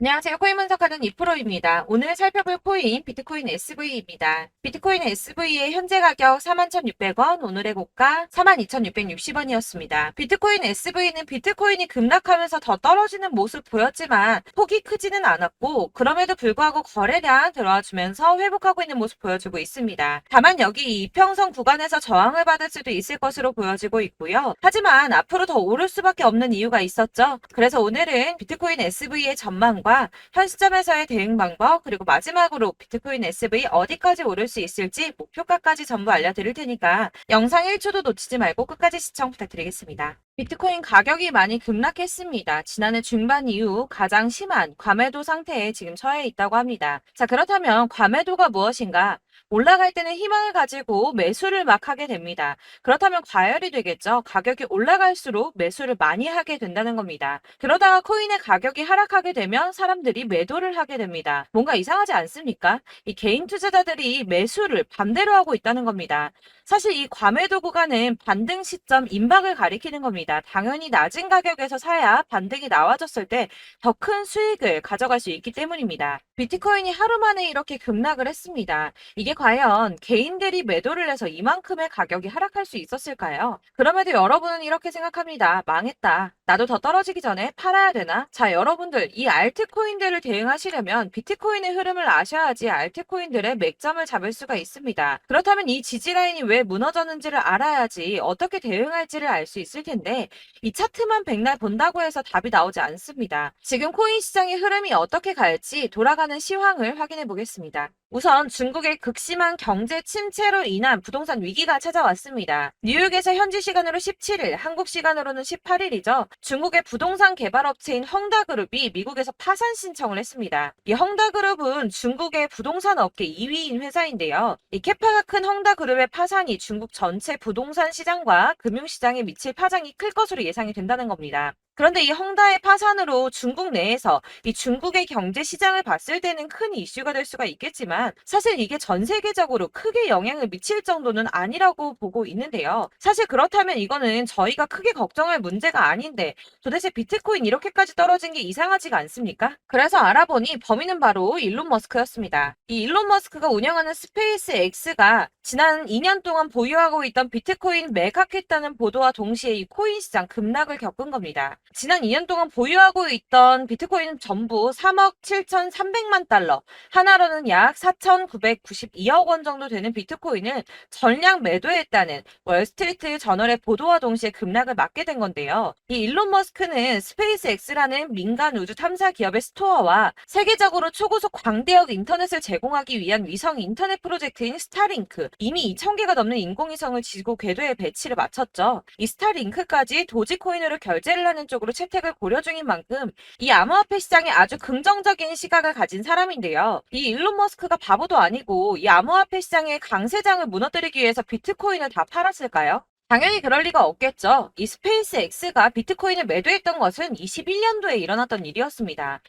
안녕하세요. 코인 분석하는 이프로입니다. 오늘 살펴볼 코인 비트코인 SV입니다. 비트코인 SV의 현재 가격 41,600원, 오늘의 고가 42,660원이었습니다. 비트코인 SV는 비트코인이 급락하면서 더 떨어지는 모습 보였지만 폭이 크지는 않았고 그럼에도 불구하고 거래량 들어와주면서 회복하고 있는 모습 보여주고 있습니다. 다만 여기 이평선 구간에서 저항을 받을 수도 있을 것으로 보여지고 있고요. 하지만 앞으로 더 오를 수밖에 없는 이유가 있었죠. 그래서 오늘은 비트코인 SV의 전망과 현 시점에서의 대응 방법, 그리고 마지막으로 비트코인 SV 어디까지 오를 수 있을지 목표가까지 전부 알려드릴 테니까 영상 1초도 놓치지 말고 끝까지 시청 부탁드리겠습니다. 비트코인 가격이 많이 급락했습니다. 지난해 중반 이후 가장 심한 과매도 상태에 지금 처해 있다고 합니다. 자, 그렇다면 과매도가 무엇인가? 올라갈 때는 희망을 가지고 매수를 막 하게 됩니다. 그렇다면 과열이 되겠죠. 가격이 올라갈수록 매수를 많이 하게 된다는 겁니다. 그러다가 코인의 가격이 하락하게 되면 사람들이 매도를 하게 됩니다. 뭔가 이상하지 않습니까? 이 개인 투자자들이 매수를 반대로 하고 있다는 겁니다. 사실 이 과매도 구간은 반등 시점 임박을 가리키는 겁니다. 당연히 낮은 가격에서 사야 반등이 나와줬을 때 더 큰 수익을 가져갈 수 있기 때문입니다. 비트코인이 하루 만에 이렇게 급락을 했습니다. 이게 과연 개인들이 매도를 해서 이만큼의 가격이 하락할 수 있었을까요? 그럼에도 여러분은 이렇게 생각합니다. 망했다. 나도 더 떨어지기 전에 팔아야 되나? 자, 여러분들, 이 알트코인들을 대응하시려면 비트코인의 흐름을 아셔야지 알트코인들의 맥점을 잡을 수가 있습니다. 그렇다면 이 지지라인이 왜 무너졌는지를 알아야지 어떻게 대응할지를 알 수 있을 텐데 이 차트만 백날 본다고 해서 답이 나오지 않습니다. 지금 코인 시장의 흐름이 어떻게 갈지 돌아가는 시황을 확인해 보겠습니다. 우선 중국의 극심한 경제 침체로 인한 부동산 위기가 찾아왔습니다. 뉴욕에서 현지 시간으로 17일, 한국 시간으로는 18일이죠. 중국의 부동산 개발업체인 헝다그룹이 미국에서 파산 신청을 했습니다. 이 헝다그룹은 중국의 부동산 업계 2위인 회사인데요. 이 캐파가 큰 헝다그룹의 파산이 중국 전체 부동산 시장과 금융시장에 미칠 파장이 클 것으로 예상이 된다는 겁니다. 그런데 이 헝다의 파산으로 중국 내에서 이 중국의 경제 시장을 봤을 때는 큰 이슈가 될 수가 있겠지만 사실 이게 전 세계적으로 크게 영향을 미칠 정도는 아니라고 보고 있는데요. 사실 그렇다면 이거는 저희가 크게 걱정할 문제가 아닌데 도대체 비트코인 이렇게까지 떨어진 게 이상하지가 않습니까? 그래서 알아보니 범인은 바로 일론 머스크였습니다. 이 일론 머스크가 운영하는 스페이스 X가 지난 2년 동안 보유하고 있던 비트코인 매각했다는 보도와 동시에 이 코인 시장 급락을 겪은 겁니다. 지난 2년 동안 보유하고 있던 비트코인 전부 3억 7,300만 달러, 하나로는 약 4,992억 원 정도 되는 비트코인을 전량 매도했다는 월스트리트 저널의 보도와 동시에 급락을 맞게 된 건데요. 이 일론 머스크는 스페이스 X라는 민간 우주 탐사 기업의 스토어와 세계적으로 초고속 광대역 인터넷을 제공하기 위한 위성 인터넷 프로젝트인 스타링크, 이미 2,000개가 넘는 인공위성을 지구 궤도에 배치를 마쳤죠. 이 스타링크까지 도지코인으로 결제를 하는 쪽으로 채택을 고려 중인 만큼 이 암호화폐 시장에 아주 긍정적인 시각을 가진 사람인데요. 이 일론 머스크가 바보도 아니고 이 암호화폐 시장의 강세장을 무너뜨리기 위해서 비트코인을 다 팔았을까요? 당연히 그럴 리가 없겠죠. 이 스페이스 X가 비트코인을 매도했던 것은 21년도에 일어났던 일이었습니다.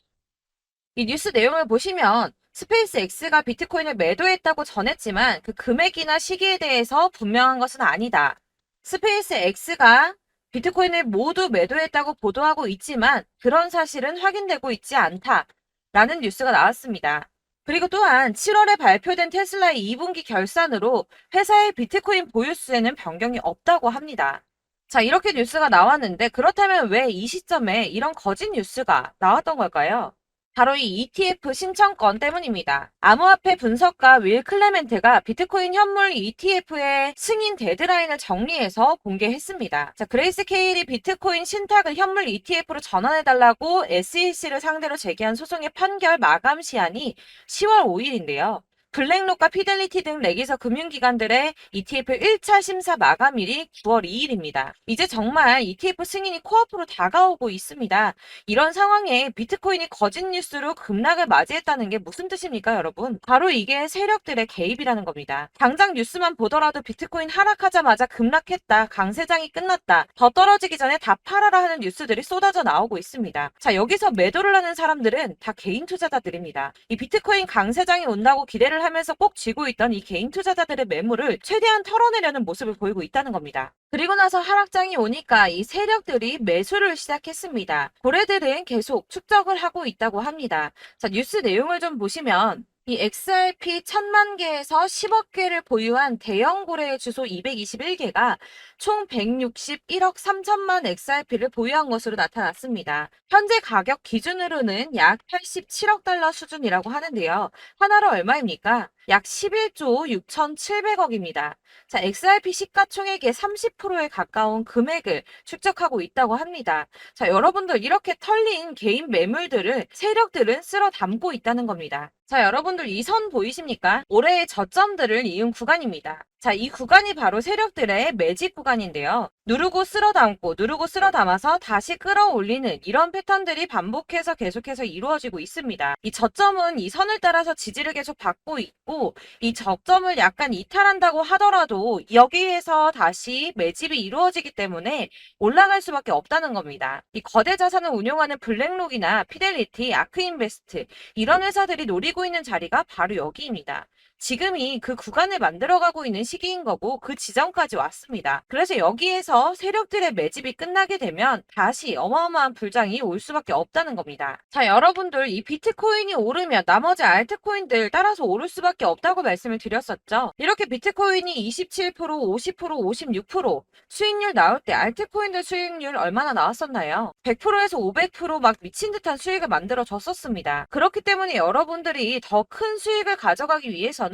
이 뉴스 내용을 보시면 스페이스 X가 비트코인을 매도했다고 전했지만 그 금액이나 시기에 대해서 분명한 것은 아니다. 스페이스 X가 비트코인을 모두 매도했다고 보도하고 있지만 그런 사실은 확인되고 있지 않다. 라는 뉴스가 나왔습니다. 그리고 또한 7월에 발표된 테슬라의 2분기 결산으로 회사의 비트코인 보유수에는 변경이 없다고 합니다. 자, 이렇게 뉴스가 나왔는데 그렇다면 왜 이 시점에 이런 거짓 뉴스가 나왔던 걸까요? 바로 이 ETF 신청권 때문입니다. 암호화폐 분석가 윌 클레멘트가 비트코인 현물 ETF의 승인 데드라인을 정리해서 공개했습니다. 자, 그레이스 케일이 비트코인 신탁을 현물 ETF로 전환해달라고 SEC를 상대로 제기한 소송의 판결 마감 시한이 10월 5일인데요. 블랙록과 피델리티 등 레기서 금융기관들의 ETF 1차 심사 마감일이 9월 2일입니다. 이제 정말 ETF 승인이 코앞으로 다가오고 있습니다. 이런 상황에 비트코인이 거짓 뉴스로 급락을 맞이했다는 게 무슨 뜻입니까, 여러분? 바로 이게 세력들의 개입이라는 겁니다. 당장 뉴스만 보더라도 비트코인 하락하자마자 급락했다, 강세장이 끝났다, 더 떨어지기 전에 다 팔아라 하는 뉴스들이 쏟아져 나오고 있습니다. 자, 여기서 매도를 하는 사람들은 다 개인 투자자들입니다. 이 비트코인 강세장이 온다고 기대를 투자를 하면서 꼭 쥐고 있던 이 개인 투자자들의 매물을 최대한 털어내려는 모습을 보이고 있다는 겁니다. 그리고 나서 하락장이 오니까 이 세력들이 매수를 시작했습니다. 고래들은 계속 축적을 하고 있다고 합니다. 자, 뉴스 내용을 좀 보시면 이 XRP 1000만 개에서 10억 개를 보유한 대형 고래의 주소 221개가 총 161억 3천만 XRP를 보유한 것으로 나타났습니다. 현재 가격 기준으로는 약 87억 달러 수준이라고 하는데요. 하나로 얼마입니까? 약 11조 6,700억입니다. 자, XRP 시가총액의 30%에 가까운 금액을 축적하고 있다고 합니다. 자, 여러분들 이렇게 털린 개인 매물들을 세력들은 쓸어 담고 있다는 겁니다. 자, 여러분들 이 선 보이십니까? 올해의 저점들을 이은 구간입니다. 자, 이 구간이 바로 세력들의 매집 구간인데요. 누르고 쓸어 담고 누르고 쓸어 담아서 다시 끌어올리는 이런 패턴들이 반복해서 계속해서 이루어지고 있습니다. 이 저점은 이 선을 따라서 지지를 계속 받고 있고 이 저점을 약간 이탈한다고 하더라도 여기에서 다시 매집이 이루어지기 때문에 올라갈 수밖에 없다는 겁니다. 이 거대 자산을 운용하는 블랙록이나 피델리티, 아크인베스트 이런 회사들이 노리고 있는 자리가 바로 여기입니다. 지금이 그 구간을 만들어가고 있는 시기인 거고 그 지점까지 왔습니다. 그래서 여기에서 세력들의 매집이 끝나게 되면 다시 어마어마한 불장이 올 수밖에 없다는 겁니다. 자, 여러분들 이 비트코인이 오르면 나머지 알트코인들 따라서 오를 수밖에 없다고 말씀을 드렸었죠. 이렇게 비트코인이 27%, 50%, 56% 수익률 나올 때 알트코인들 수익률 얼마나 나왔었나요? 100%에서 500%막 미친 듯한 수익을 만들어 줬었습니다. 그렇기 때문에 여러분들이 더 큰 수익을 가져가기 위해서는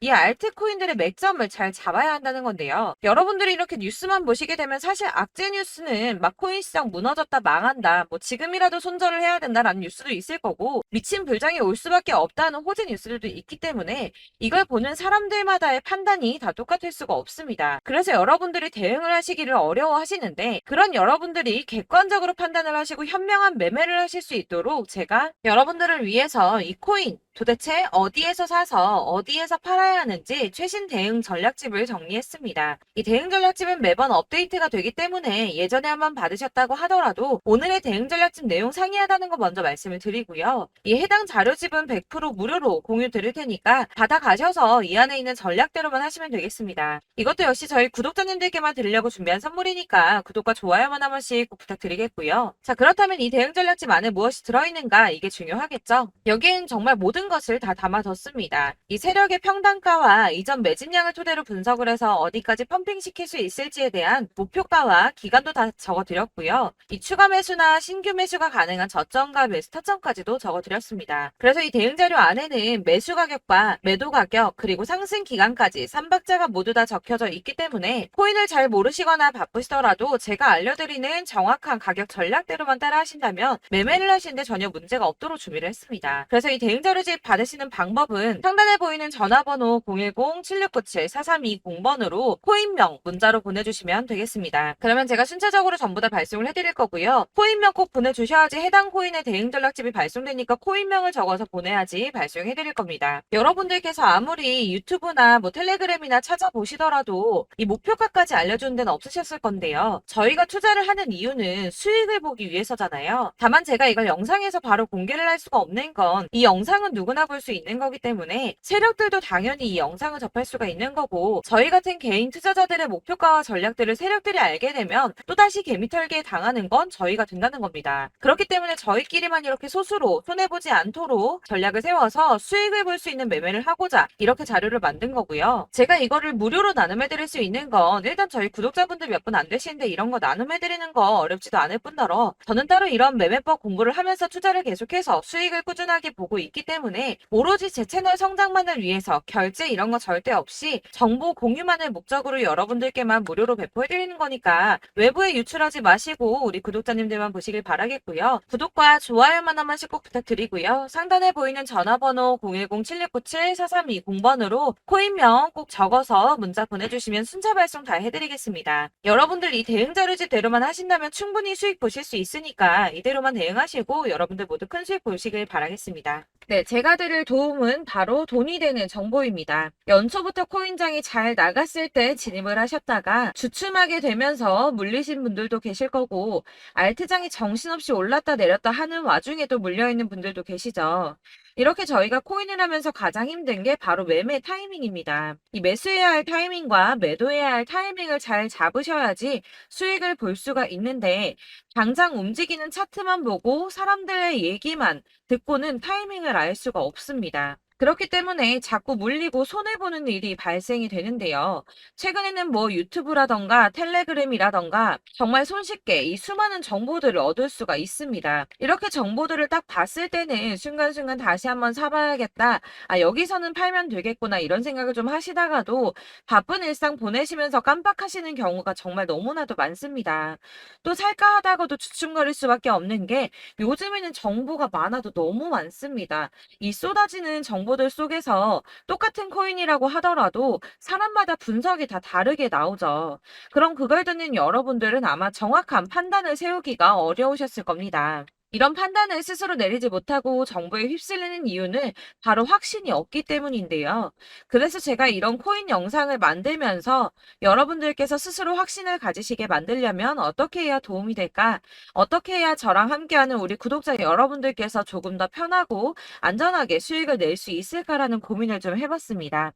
이 알트코인들의 맥점을 잘 잡아야 한다는 건데요. 여러분들이 이렇게 뉴스만 보시게 되면 사실 악재 뉴스는 막 코인 시장 무너졌다 망한다 뭐 지금이라도 손절을 해야 된다라는 뉴스도 있을 거고 미친 불장이 올 수밖에 없다는 호재 뉴스들도 있기 때문에 이걸 보는 사람들마다의 판단이 다 똑같을 수가 없습니다. 그래서 여러분들이 대응을 하시기를 어려워하시는데 그런 여러분들이 객관적으로 판단을 하시고 현명한 매매를 하실 수 있도록 제가 여러분들을 위해서 이 코인 도대체 어디에서 사서 어디에서 팔아야 하는지 최신 대응 전략집을 정리했습니다. 이 대응 전략집은 매번 업데이트가 되기 때문에 예전에 한번 받으셨다고 하더라도 오늘의 대응 전략집 내용 상이하다는 거 먼저 말씀을 드리고요. 이 해당 자료집은 100% 무료로 공유 드릴 테니까 받아가셔서 이 안에 있는 전략대로만 하시면 되겠습니다. 이것도 역시 저희 구독자님들께만 드리려고 준비한 선물이니까 구독과 좋아요만 한 번씩 꼭 부탁드리겠고요. 자, 그렇다면 이 대응 전략집 안에 무엇이 들어있는가 이게 중요하겠죠. 여기엔 정말 모든 것을 다 담아뒀습니다. 이 세력의 평단가와 이전 매집량을 토대로 분석을 해서 어디까지 펌핑시킬 수 있을지에 대한 목표가와 기간도 다 적어드렸고요. 이 추가 매수나 신규 매수가 가능한 저점과 매수 타점까지도 적어드렸습니다. 그래서 이 대응 자료 안에는 매수 가격과 매도 가격 그리고 상승 기간까지 3박자가 모두 다 적혀져 있기 때문에 코인을 잘 모르시거나 바쁘시더라도 제가 알려드리는 정확한 가격 전략대로만 따라 하신다면 매매를 하시는데 전혀 문제가 없도록 준비를 했습니다. 그래서 이 대응 자료집 받으시는 방법은 상단에 보이는 전화번호 010-7697-4320번으로 코인명 문자로 보내주시면 되겠습니다. 그러면 제가 순차적으로 전부 다 발송을 해드릴 거고요. 코인명 꼭 보내주셔야지 해당 코인의 대응 전략집이 발송되니까 코인명을 적어서 보내야지 발송해드릴 겁니다. 여러분들께서 아무리 유튜브나 뭐 텔레그램이나 찾아보시더라도 이 목표가까지 알려주는 데는 없으셨을 건데요. 저희가 투자를 하는 이유는 수익을 보기 위해서잖아요. 다만 제가 이걸 영상에서 바로 공개를 할 수가 없는 건 이 영상은 누구나 볼 수 있는 거기 때문에 세력들도 당연히 이 영상을 접할 수가 있는 거고 저희 같은 개인 투자자들의 목표가와 전략들을 세력들이 알게 되면 또다시 개미털기에 당하는 건 저희가 된다는 겁니다. 그렇기 때문에 저희끼리만 이렇게 소수로 손해보지 않도록 전략을 세워서 수익을 볼 수 있는 매매를 하고자 이렇게 자료를 만든 거고요. 제가 이거를 무료로 나눔해드릴 수 있는 건 일단 저희 구독자분들 몇 분 안 되시는데 이런 거 나눔해드리는 거 어렵지도 않을 뿐더러 저는 따로 이런 매매법 공부를 하면서 투자를 계속해서 수익을 꾸준하게 보고 있기 때문에 오로지 제 채널 성장만을 위해서 결제 이런 거 절대 없이 정보 공유만을 목적으로 여러분들께만 무료로 배포해드리는 거니까 외부에 유출하지 마시고 우리 구독자님들만 보시길 바라겠고요. 구독과 좋아요만 한 번씩 꼭 부탁드리고요. 상단에 보이는 전화번호 010-7697-4320번으로 코인명 꼭 적어서 문자 보내주시면 순차 발송 다 해드리겠습니다. 여러분들 이 대응 자료집대로만 하신다면 충분히 수익 보실 수 있으니까 이대로만 대응하시고 여러분들 모두 큰 수익 보시길 바라겠습니다. 네, 제 제가 드릴 도움은 바로 돈이 되는 정보입니다. 연초부터 코인장이 잘 나갔을 때 진입을 하셨다가 주춤하게 되면서 물리신 분들도 계실 거고, 알트장이 정신없이 올랐다 내렸다 하는 와중에도 물려있는 분들도 계시죠. 이렇게 저희가 코인을 하면서 가장 힘든 게 바로 매매 타이밍입니다. 이 매수해야 할 타이밍과 매도해야 할 타이밍을 잘 잡으셔야지 수익을 볼 수가 있는데, 당장 움직이는 차트만 보고 사람들의 얘기만 듣고는 타이밍을 알 수가 없습니다. 그렇기 때문에 자꾸 물리고 손해보는 일이 발생이 되는데요. 최근에는 뭐 유튜브라던가 텔레그램이라던가 정말 손쉽게 이 수많은 정보들을 얻을 수가 있습니다. 이렇게 정보들을 딱 봤을 때는 순간순간 다시 한번 사봐야겠다. 아, 여기서는 팔면 되겠구나. 이런 생각을 좀 하시다가도 바쁜 일상 보내시면서 깜빡하시는 경우가 정말 너무나도 많습니다. 또 살까 하다가도 주춤거릴 수밖에 없는 게 요즘에는 정보가 많아도 너무 많습니다. 이 쏟아지는 정보들 속에서 똑같은 코인이라고 하더라도 사람마다 분석이 다 다르게 나오죠. 그럼 그걸 듣는 여러분들은 아마 정확한 판단을 세우기가 어려우셨을 겁니다. 이런 판단을 스스로 내리지 못하고 정보에 휩쓸리는 이유는 바로 확신이 없기 때문인데요. 그래서 제가 이런 코인 영상을 만들면서 여러분들께서 스스로 확신을 가지시게 만들려면 어떻게 해야 도움이 될까? 어떻게 해야 저랑 함께하는 우리 구독자 여러분들께서 조금 더 편하고 안전하게 수익을 낼 수 있을까라는 고민을 좀 해봤습니다.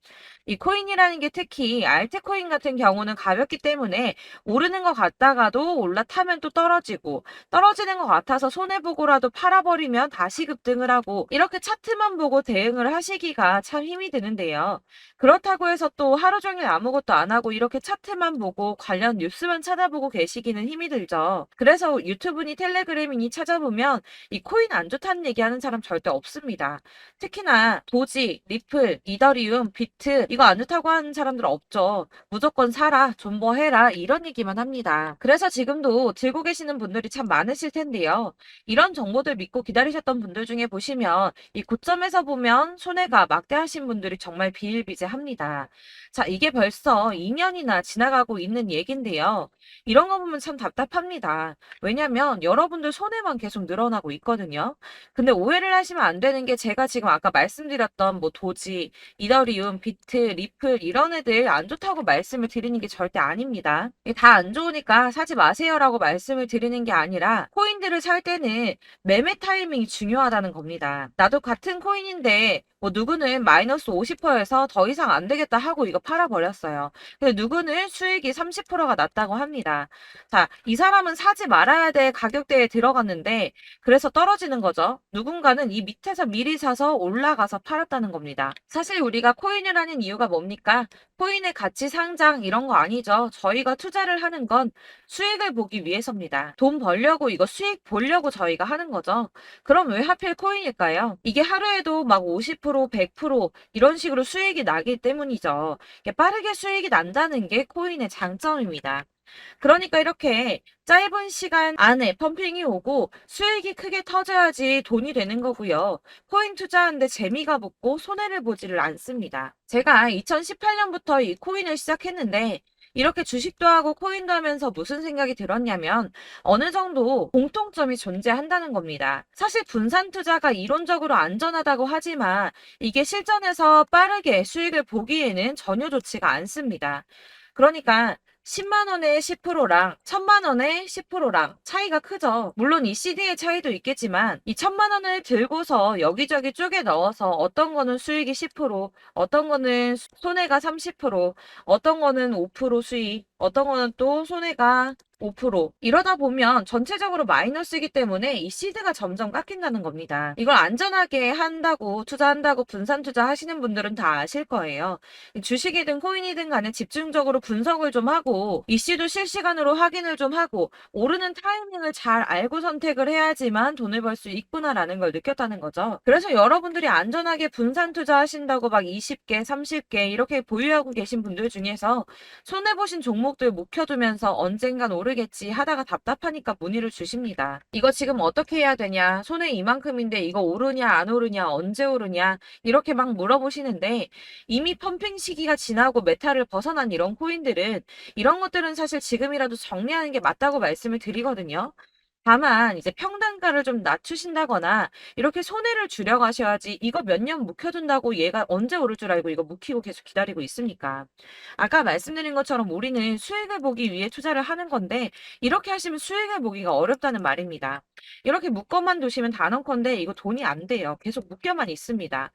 이 코인이라는 게 특히 알트코인 같은 경우는 가볍기 때문에 오르는 것 같다가도 올라타면 또 떨어지고, 떨어지는 것 같아서 손해보고라도 팔아버리면 다시 급등을 하고, 이렇게 차트만 보고 대응을 하시기가 참 힘이 드는데요. 그렇다고 해서 또 하루 종일 아무것도 안 하고 이렇게 차트만 보고 관련 뉴스만 찾아보고 계시기는 힘이 들죠. 그래서 유튜브니 텔레그램이니 찾아보면 이 코인 안 좋다는 얘기하는 사람 절대 없습니다. 특히나 도지, 리플, 이더리움, 비트 이거 안 좋다고 하는 사람들 없죠. 무조건 사라, 존버해라 이런 얘기만 합니다. 그래서 지금도 들고 계시는 분들이 참 많으실 텐데요. 이런 정보들 믿고 기다리셨던 분들 중에 보시면 이 고점에서 보면 손해가 막대하신 분들이 정말 비일비재합니다. 자, 이게 벌써 2년이나 지나가고 있는 얘긴데요. 이런 거 보면 참 답답합니다. 왜냐면 여러분들 손해만 계속 늘어나고 있거든요. 근데 오해를 하시면 안 되는 게 제가 지금 아까 말씀드렸던 뭐 도지, 이더리움, 비트, 리플 이런 애들 안 좋다고 말씀을 드리는 게 절대 아닙니다. 다 안 좋으니까 사지 마세요라고 말씀을 드리는 게 아니라 코인들을 살 때는 매매 타이밍이 중요하다는 겁니다. 나도 같은 코인인데 뭐 누구는 마이너스 50%에서 더 이상 안 되겠다 하고 이거 팔아버렸어요. 근데 누구는 수익이 30%가 났다고 합니다. 자, 이 사람은 사지 말아야 될 가격대에 들어갔는데 그래서 떨어지는 거죠. 누군가는 이 밑에서 미리 사서 올라가서 팔았다는 겁니다. 사실 우리가 코인을 하는 이유가 뭡니까? 코인의 가치 상장 이런 거 아니죠. 저희가 투자를 하는 건 수익을 보기 위해서입니다. 돈 벌려고 이거 수익 보려고 저희가 하는 거죠. 그럼 왜 하필 코인일까요? 이게 하루에도 막 50%, 100% 이런 식으로 수익이 나기 때문이죠. 빠르게 수익이 난다는 게 코인의 장점입니다. 그러니까 이렇게 짧은 시간 안에 펌핑이 오고 수익이 크게 터져야지 돈이 되는 거고요. 코인 투자하는데 재미가 붙고 손해를 보지를 않습니다. 제가 2018년부터 이 코인을 시작했는데 이렇게 주식도 하고 코인도 하면서 무슨 생각이 들었냐면 어느 정도 공통점이 존재한다는 겁니다. 사실 분산 투자가 이론적으로 안전하다고 하지만 이게 실전에서 빠르게 수익을 보기에는 전혀 좋지가 않습니다. 그러니까 10만 원에 10%랑 1000만 원에 10%랑 차이가 크죠. 물론 이 CD의 차이도 있겠지만 이 1000만 원을 들고서 여기저기 쪼개 넣어서 어떤 거는 수익이 10%, 어떤 거는 손해가 30%, 어떤 거는 5% 수익, 어떤 거는 또 손해가 5% 이러다 보면 전체적으로 마이너스이기 때문에 이 시드가 점점 깎인다는 겁니다. 이걸 안전하게 한다고 투자한다고 분산 투자하시는 분들은 다 아실 거예요. 주식이든 코인이든 간에 집중적으로 분석을 좀 하고 이슈도 실시간으로 확인을 좀 하고 오르는 타이밍을 잘 알고 선택을 해야지만 돈을 벌 수 있구나라는 걸 느꼈다는 거죠. 그래서 여러분들이 안전하게 분산 투자하신다고 막 20개, 30개 이렇게 보유하고 계신 분들 중에서 손해보신 종목들 묵혀두면서 언젠간 오르겠지 하다가 답답하니까 문의를 주십니다. 이거 지금 어떻게 해야 되냐? 손해 이만큼인데 이거 오르냐 안 오르냐 언제 오르냐 이렇게 막 물어보시는데 이미 펌핑 시기가 지나고 메타를 벗어난 이런 코인들은 이런 것들은 사실 지금이라도 정리하는 게 맞다고 말씀을 드리거든요. 다만 이제 평단가를 좀 낮추신다거나 이렇게 손해를 줄여 가셔야지, 이거 몇 년 묵혀둔다고 얘가 언제 오를 줄 알고 이거 묵히고 계속 기다리고 있습니까? 아까 말씀드린 것처럼 우리는 수익을 보기 위해 투자를 하는 건데, 이렇게 하시면 수익을 보기가 어렵다는 말입니다. 이렇게 묶어만 두시면 단언컨대 이거 돈이 안 돼요. 계속 묶여만 있습니다.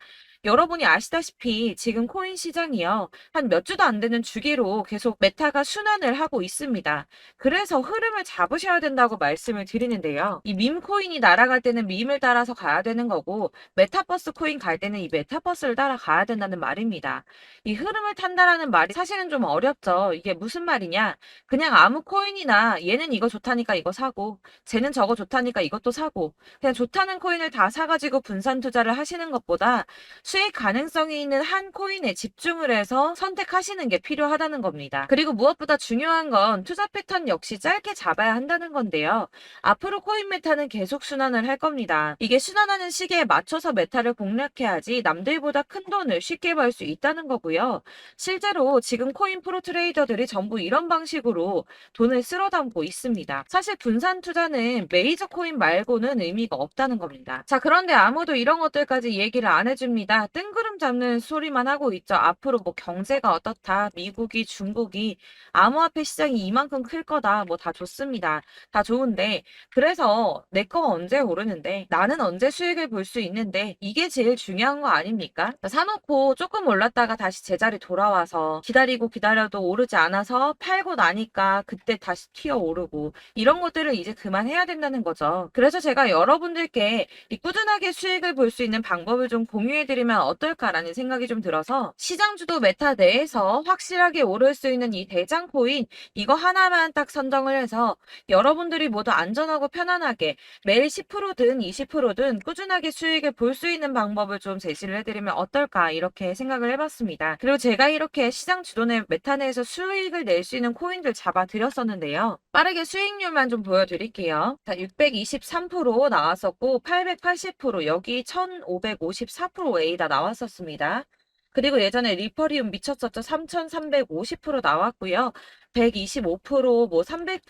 여러분이 아시다시피 지금 코인 시장이요, 한 몇 주도 안 되는 주기로 계속 메타가 순환을 하고 있습니다. 그래서 흐름을 잡으셔야 된다고 말씀을 드리는데요. 이 밈 코인이 날아갈 때는 밈을 따라서 가야 되는 거고, 메타버스 코인 갈 때는 이 메타버스를 따라가야 된다는 말입니다. 이 흐름을 탄다라는 말이 사실은 좀 어렵죠. 이게 무슨 말이냐? 그냥 아무 코인이나 얘는 이거 좋다니까 이거 사고, 쟤는 저거 좋다니까 이것도 사고, 그냥 좋다는 코인을 다 사가지고 분산 투자를 하시는 것보다 수익 가능성이 있는 한 코인에 집중을 해서 선택하시는 게 필요하다는 겁니다. 그리고 무엇보다 중요한 건 투자 패턴 역시 짧게 잡아야 한다는 건데요. 앞으로 코인 메타는 계속 순환을 할 겁니다. 이게 순환하는 시기에 맞춰서 메타를 공략해야지 남들보다 큰 돈을 쉽게 벌 수 있다는 거고요. 실제로 지금 코인 프로 트레이더들이 전부 이런 방식으로 돈을 쓸어 담고 있습니다. 사실 분산 투자는 메이저 코인 말고는 의미가 없다는 겁니다. 자, 그런데 아무도 이런 것들까지 얘기를 안 해줍니다. 뜬구름 잡는 소리만 하고 있죠. 앞으로 뭐 경제가 어떻다, 미국이, 중국이, 암호화폐 시장이 이만큼 클 거다, 뭐 다 좋습니다. 다 좋은데, 그래서 내 거 언제 오르는데, 나는 언제 수익을 볼 수 있는데, 이게 제일 중요한 거 아닙니까? 사놓고 조금 올랐다가 다시 제자리 돌아와서 기다리고 기다려도 오르지 않아서 팔고 나니까 그때 다시 튀어 오르고, 이런 것들을 이제 그만해야 된다는 거죠. 그래서 제가 여러분들께 이 꾸준하게 수익을 볼 수 있는 방법을 좀 공유해드리면 어떨까라는 생각이 좀 들어서, 시장주도 메타 내에서 확실하게 오를 수 있는 이 대장 코인, 이거 하나만 딱 선정을 해서 여러분들이 모두 안전하고 편안하게 매일 10%든 20%든 꾸준하게 수익을 볼 수 있는 방법을 좀 제시를 해드리면 어떨까, 이렇게 생각을 해봤습니다. 그리고 제가 이렇게 시장 주도내 메타 내에서 수익을 낼 수 있는 코인들 잡아드렸었는데요. 빠르게 수익률만 좀 보여드릴게요. 자, 623% 나왔었고, 880%, 여기 1554% A다 나왔었습니다. 그리고 예전에 리퍼리움 미쳤었죠. 3350% 나왔고요. 125%, 뭐 300%,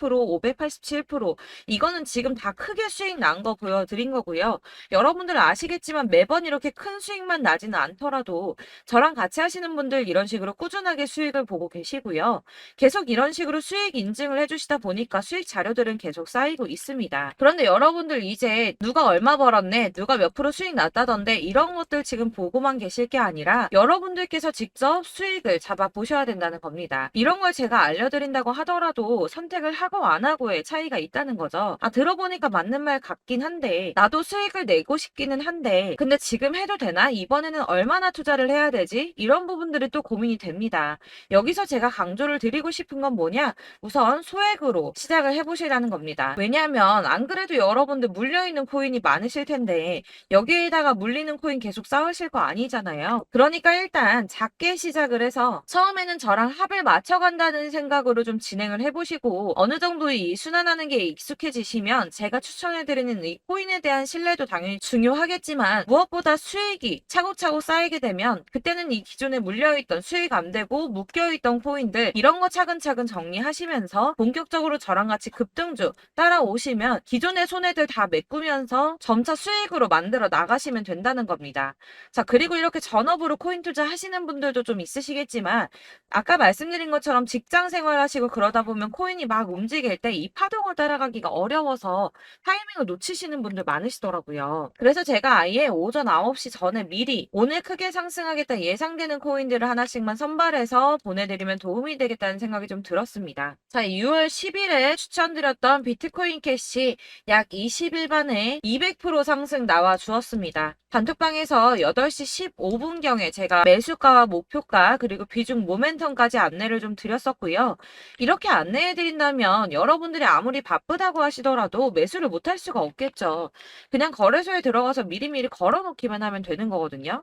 587%, 이거는 지금 다 크게 수익 난 거 보여드린 거고요. 여러분들 아시겠지만 매번 이렇게 큰 수익만 나지는 않더라도 저랑 같이 하시는 분들 이런 식으로 꾸준하게 수익을 보고 계시고요. 계속 이런 식으로 수익 인증을 해주시다 보니까 수익 자료들은 계속 쌓이고 있습니다. 그런데 여러분들 이제 누가 얼마 벌었네, 누가 몇 프로 수익 났다던데, 이런 것들 지금 보고만 계실 게 아니라 여러분들께서 직접 수익을 잡아 보셔야 된다는 겁니다. 이런 걸 제가 알려드린다고 하더라도 선택을 하고 안 하고의 차이가 있다는 거죠. 아, 들어보니까 맞는 말 같긴 한데, 나도 수익을 내고 싶기는 한데, 근데 지금 해도 되나? 이번에는 얼마나 투자를 해야 되지? 이런 부분들이 또 고민이 됩니다. 여기서 제가 강조를 드리고 싶은 건 뭐냐? 우선 소액으로 시작을 해보시라는 겁니다. 왜냐하면 안 그래도 여러분들 물려있는 코인이 많으실 텐데 여기에다가 물리는 코인 계속 쌓으실 거 아니잖아요. 그러니까 일단 작게 시작을 해서 처음에는 저랑 합을 맞춰간다는 생각으로 좀 진행을 해보시고, 어느 정도 이 순환하는 게 익숙해지시면 제가 추천해드리는 이 코인에 대한 신뢰도 당연히 중요하겠지만, 무엇보다 수익이 차곡차곡 쌓이게 되면 그때는 이 기존에 물려있던 수익 안 되고 묶여있던 코인들, 이런 거 차근차근 정리하시면서 본격적으로 저랑 같이 급등주 따라오시면 기존의 손해들 다 메꾸면서 점차 수익으로 만들어 나가시면 된다는 겁니다. 자, 그리고 이렇게 전업으로 코인 투자 하시는 분들도 좀 있으시겠지만, 아까 말씀드린 것처럼 직장 생활하시고 그러다 보면 코인이 막 움직일 때 이 파동을 따라가기가 어려워서 타이밍을 놓치시는 분들 많으시더라고요. 그래서 제가 아예 오전 9시 전에 미리 오늘 크게 상승하겠다 예상되는 코인들을 하나씩만 선발해서 보내드리면 도움이 되겠다는 생각이 좀 들었습니다. 자, 6월 10일에 추천드렸던 비트코인 캐시 약 20일 만에 200% 상승 나와 주었습니다. 단톡방에서 8시 15분경에 제가 매수가와 목표가 그리고 비중 모멘텀까지 안내를 좀 드렸었고요. 이렇게 안내해드린다면 여러분들이 아무리 바쁘다고 하시더라도 매수를 못할 수가 없겠죠. 그냥 거래소에 들어가서 미리미리 걸어놓기만 하면 되는 거거든요.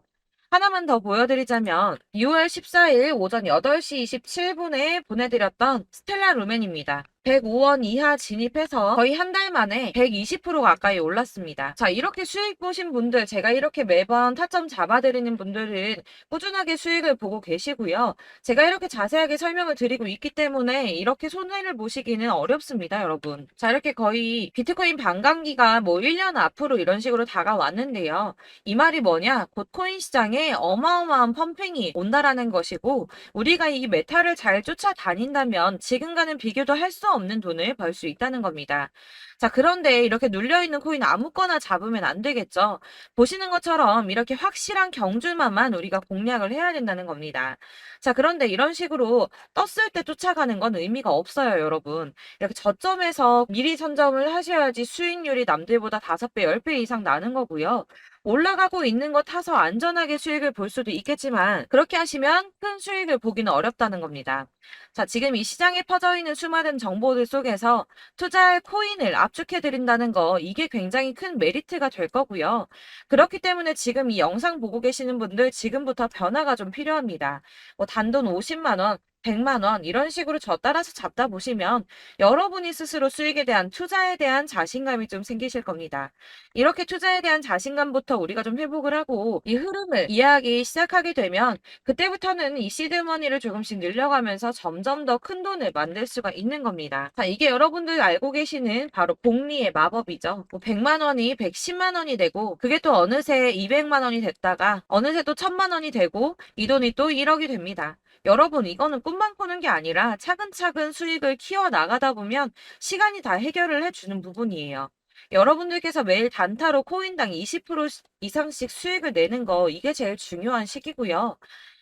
하나만 더 보여드리자면 6월 14일 오전 8시 27분에 보내드렸던 스텔라 루멘입니다. 105원 이하 진입해서 거의 한 달 만에 120% 가까이 올랐습니다. 자, 이렇게 수익 보신 분들, 제가 이렇게 매번 타점 잡아드리는 분들은 꾸준하게 수익을 보고 계시고요. 제가 이렇게 자세하게 설명을 드리고 있기 때문에 이렇게 손해를 보시기는 어렵습니다, 여러분. 자, 이렇게 거의 비트코인 반감기가 뭐 1년 앞으로 이런 식으로 다가왔는데요. 이 말이 뭐냐? 곧 코인 시장에 어마어마한 펌핑이 온다라는 것이고, 우리가 이 메타를 잘 쫓아다닌다면 지금과는 비교도 할 수 없는 돈을 벌 수 있다는 겁니다. 자, 그런데 이렇게 눌려있는 코인 아무거나 잡으면 안 되겠죠. 보시는 것처럼 이렇게 확실한 경주만만 우리가 공략을 해야 된다는 겁니다. 자, 그런데 이런 식으로 떴을 때 쫓아가는 건 의미가 없어요, 여러분. 이렇게 저점에서 미리 선점을 하셔야지 수익률이 남들보다 5배, 10배 이상 나는 거고요. 올라가고 있는 거 타서 안전하게 수익을 볼 수도 있겠지만 그렇게 하시면 큰 수익을 보기는 어렵다는 겁니다. 자, 지금 이 시장에 퍼져 있는 수많은 정보들 속에서 투자할 코인을 압축해 드린다는 거 이게 굉장히 큰 메리트가 될 거고요. 그렇기 때문에 지금 이 영상 보고 계시는 분들 지금부터 변화가 좀 필요합니다. 뭐 단돈 50만 원, 100만 원 이런 식으로 저 따라서 잡다 보시면 여러분이 스스로 수익에 대한 투자에 대한 자신감이 좀 생기실 겁니다. 이렇게 투자에 대한 자신감부터 우리가 좀 회복을 하고 이 흐름을 이해하기 시작하게 되면 그때부터는 이 시드머니를 조금씩 늘려가면서 점점 더 큰 돈을 만들 수가 있는 겁니다. 자, 이게 여러분들 알고 계시는 바로 복리의 마법이죠. 뭐 100만 원이 110만 원이 되고 그게 또 어느새 200만 원이 됐다가 어느새 또 1000만 원이 되고 이 돈이 또 1억이 됩니다. 여러분, 이거는 꿈만 꾸는 게 아니라 차근차근 수익을 키워 나가다 보면 시간이 다 해결을 해주는 부분이에요. 여러분들께서 매일 단타로 코인당 20% 이상씩 수익을 내는 거 이게 제일 중요한 시기고요.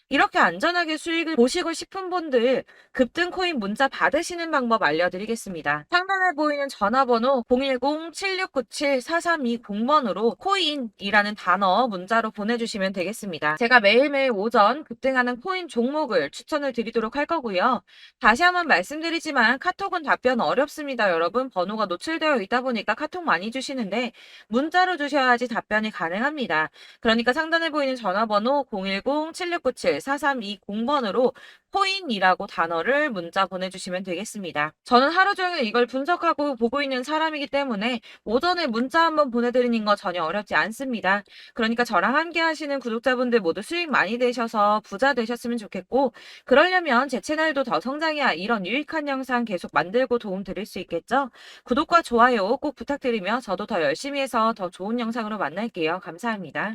이렇게 안전하게 수익을 보시고 싶은 분들 급등 코인 문자 받으시는 방법 알려드리겠습니다. 상단에 보이는 전화번호 010-7697-4320번으로 코인이라는 단어 문자로 보내주시면 되겠습니다. 제가 매일매일 오전 급등하는 코인 종목을 추천을 드리도록 할 거고요. 다시 한번 말씀드리지만 카톡은 답변 어렵습니다. 여러분, 번호가 노출되어 있다 보니까 카톡 많이 주시는데 문자로 주셔야지 답변이 가능합니다. 그러니까 상단에 보이는 전화번호 010-7697-4320번으로 코인이라고 단어를 문자 보내주시면 되겠습니다. 저는 하루 종일 이걸 분석하고 보고 있는 사람이기 때문에 오전에 문자 한번 보내드리는 거 전혀 어렵지 않습니다. 그러니까 저랑 함께 하시는 구독자분들 모두 수익 많이 되셔서 부자 되셨으면 좋겠고, 그러려면 제 채널도 더 성장해야 이런 유익한 영상 계속 만들고 도움 드릴 수 있겠죠? 구독과 좋아요 꼭 부탁드리며 저도 더 열심히 해서 더 좋은 영상으로 만날게요. 감사합니다.